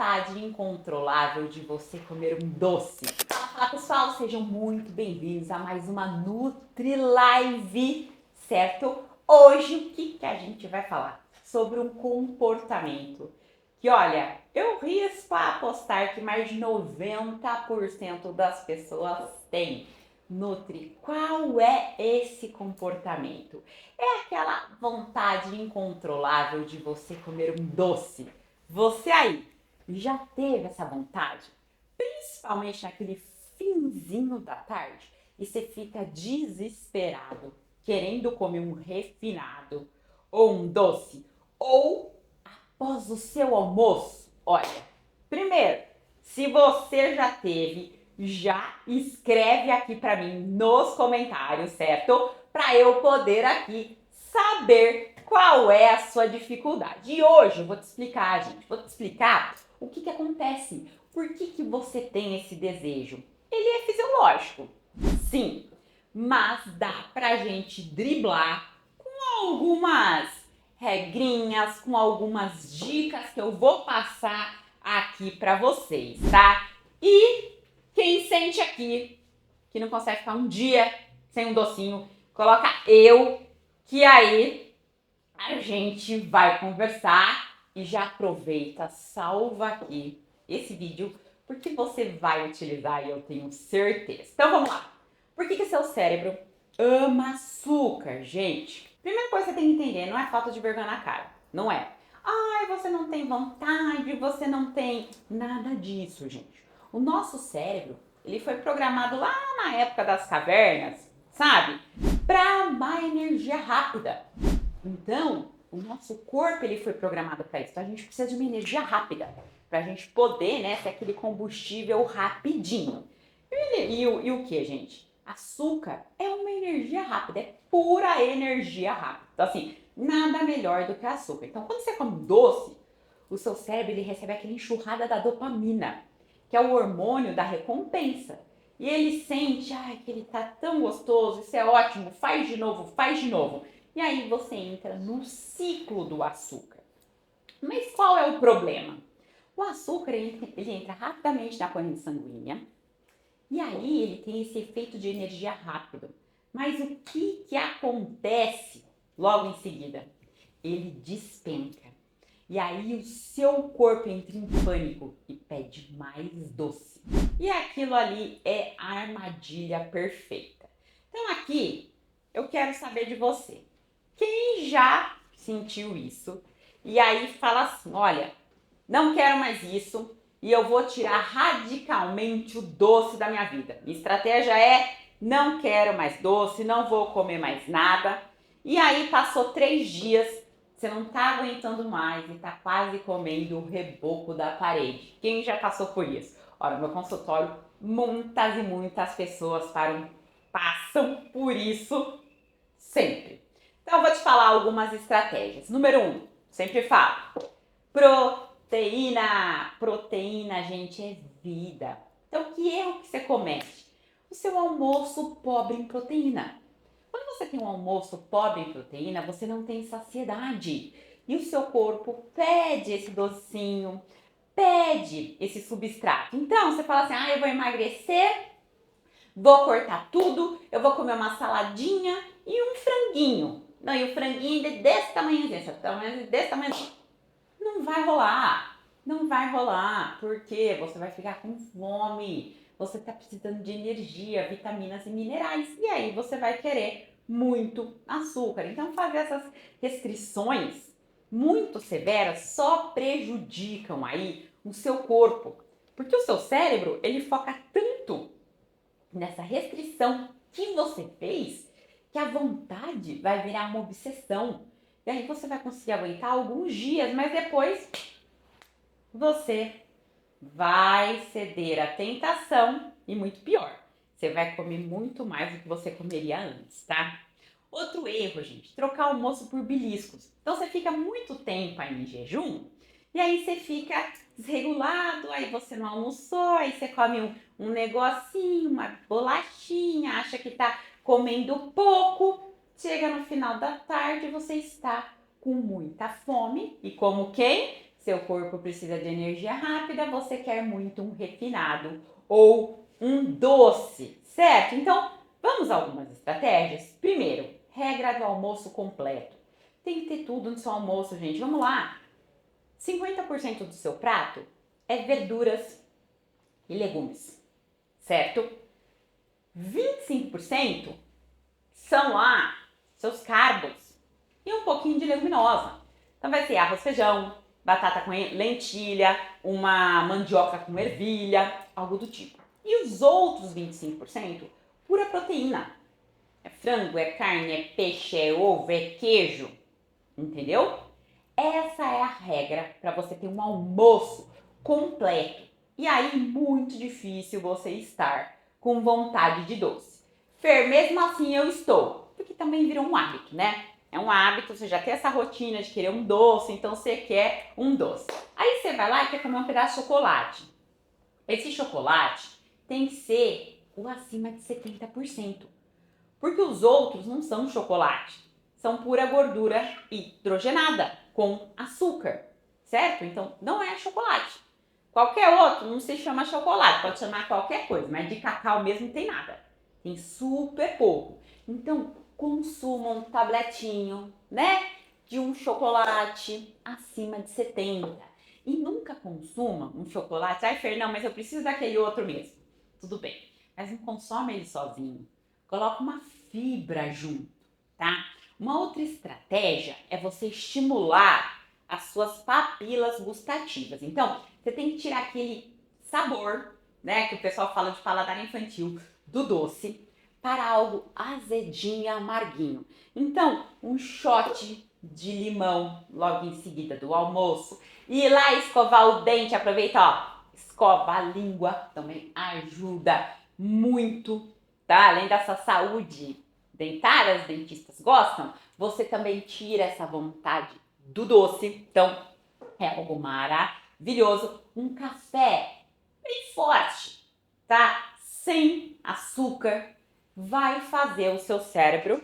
vontade incontrolável de você comer um doce. Fala pessoal, sejam muito bem-vindos a mais uma Nutri Live, certo? Hoje o que a gente vai falar? Sobre um comportamento que, olha, eu risco a apostar que mais de 90% das pessoas têm. Nutri, qual é esse comportamento? É aquela vontade incontrolável de você comer um doce. Você aí já teve essa vontade? Principalmente naquele finzinho da tarde e você fica desesperado, querendo comer um refinado ou um doce ou após o seu almoço. Olha, primeiro, se você já teve, já escreve aqui para mim nos comentários, certo? Para eu poder aqui saber qual é a sua dificuldade. E hoje eu vou te explicar, gente, vou te explicar o que acontece. Por que você tem esse desejo? Ele é fisiológico, sim, mas dá pra gente driblar com algumas regrinhas, com algumas dicas que eu vou passar aqui pra vocês, tá? E quem sente aqui que não consegue ficar um dia sem um docinho, coloca eu, que aí a gente vai conversar e já aproveita, salva aqui esse vídeo, porque você vai utilizar e eu tenho certeza. Então vamos lá. Por que seu cérebro ama açúcar, gente? Primeira coisa que você tem que entender, não é falta de vergonha na cara, não é. Ai, você não tem vontade, você não tem nada disso, gente. O nosso cérebro, ele foi programado lá na época das cavernas, sabe? Para amar energia rápida. Então, o nosso corpo ele foi programado para isso. Então, a gente precisa de uma energia rápida para a gente poder, né, ter aquele combustível rapidinho. E o que, gente? Açúcar é uma energia rápida, é pura energia rápida. Então, assim, nada melhor do que açúcar. Então, quando você come doce, o seu cérebro ele recebe aquela enxurrada da dopamina, que é o hormônio da recompensa. E ele sente, ai, que ele tá tão gostoso, isso é ótimo, faz de novo, faz de novo. E aí você entra no ciclo do açúcar. Mas qual é o problema? O açúcar ele entra rapidamente na corrente sanguínea e aí ele tem esse efeito de energia rápido. Mas o que acontece logo em seguida? Ele despenca. E aí o seu corpo entra em pânico e pede mais doce. E aquilo ali é a armadilha perfeita. Então aqui eu quero saber de você. Quem já sentiu isso e aí fala assim, olha, não quero mais isso e eu vou tirar radicalmente o doce da minha vida. Minha estratégia é não quero mais doce, não vou comer mais nada. E aí passou 3 dias, você não tá aguentando mais e tá quase comendo o reboco da parede. Quem já passou por isso? Olha, no meu consultório, muitas e muitas pessoas passam por isso sempre. Então, eu vou te falar algumas estratégias. Número 1, sempre falo, proteína. Proteína, gente, é vida. Então, que erro que você comete? O seu almoço pobre em proteína. Quando você tem um almoço pobre em proteína, você não tem saciedade. E o seu corpo pede esse docinho, pede esse substrato. Então, você fala assim, eu vou emagrecer, vou cortar tudo, eu vou comer uma saladinha e um franguinho. Não, e o franguinho desse tamanhozinho, desse tamanho. Não vai rolar. Não vai rolar. Porque você vai ficar com fome. Você está precisando de energia, vitaminas e minerais. E aí você vai querer muito açúcar. Então fazer essas restrições muito severas só prejudicam aí o seu corpo. Porque o seu cérebro, ele foca tanto nessa restrição que você fez, que a vontade vai virar uma obsessão. E aí você vai conseguir aguentar alguns dias, mas depois você vai ceder à tentação e muito pior, você vai comer muito mais do que você comeria antes, tá? Outro erro, gente, trocar o almoço por beliscos. Então você fica muito tempo aí em jejum e aí você fica desregulado, aí você não almoçou, aí você come um negocinho, uma bolachinha, acha que tá comendo pouco, chega no final da tarde você está com muita fome e como quem? seu corpo precisa de energia rápida, você quer muito um refinado ou um doce, certo? Então, vamos a algumas estratégias. Primeiro, regra do almoço completo. Tem que ter tudo no seu almoço, gente. Vamos lá. 50% do seu prato é verduras e legumes, certo? 25% são lá seus carbos e um pouquinho de leguminosa. Então vai ser arroz, feijão, batata com lentilha, uma mandioca com ervilha, algo do tipo. E os outros 25%, pura proteína. É frango, é carne, é peixe, é ovo, é queijo. Entendeu? Essa é a regra para você ter um almoço completo. E aí, muito difícil você estar com vontade de doce. Fer, mesmo assim eu estou. Porque também virou um hábito, né? É um hábito, você já tem essa rotina de querer um doce, então você quer um doce. Aí você vai lá e quer comer um pedaço de chocolate. Esse chocolate tem que ser o acima de 70%. Porque os outros não são chocolate, são pura gordura hidrogenada com açúcar, certo? Então não é chocolate. Qualquer outro não se chama chocolate, pode chamar qualquer coisa, mas de cacau mesmo não tem nada. Tem super pouco. Então consuma um tabletinho, né? De um chocolate acima de 70. E nunca consuma um chocolate. Ai, Fer, não, mas eu preciso daquele outro mesmo. Tudo bem, mas não consome ele sozinho. Coloca uma fibra junto, tá? Uma outra estratégia é você estimular as suas papilas gustativas. Então, você tem que tirar aquele sabor, né, que o pessoal fala de paladar infantil, do doce, para algo azedinho e amarguinho. Então, um shot de limão logo em seguida do almoço. E ir lá escovar o dente, aproveita, ó, escova a língua, também ajuda muito, tá? Além dessa saúde dentária, os dentistas gostam, você também tira essa vontade do doce. Então, é algo maravilhoso. Um café bem forte, tá? Sem açúcar, vai fazer o seu cérebro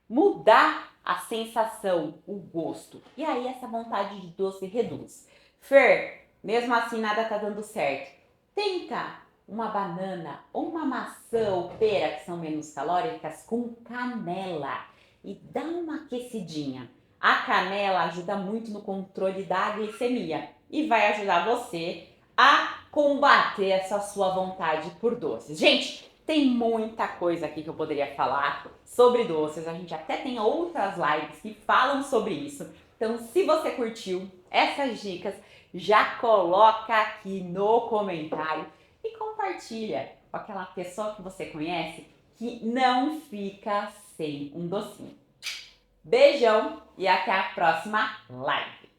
mudar a sensação, o gosto. E aí essa vontade de doce reduz. Fer, mesmo assim nada tá dando certo. Tenta uma banana ou uma maçã ou pera, que são menos calóricas, com canela e dá uma aquecidinha. A canela ajuda muito no controle da glicemia e vai ajudar você a combater essa sua vontade por doces. Gente, tem muita coisa aqui que eu poderia falar sobre doces. A gente até tem outras lives que falam sobre isso. Então, se você curtiu essas dicas, já coloca aqui no comentário e compartilha com aquela pessoa que você conhece que não fica sem um docinho. Beijão e até a próxima live!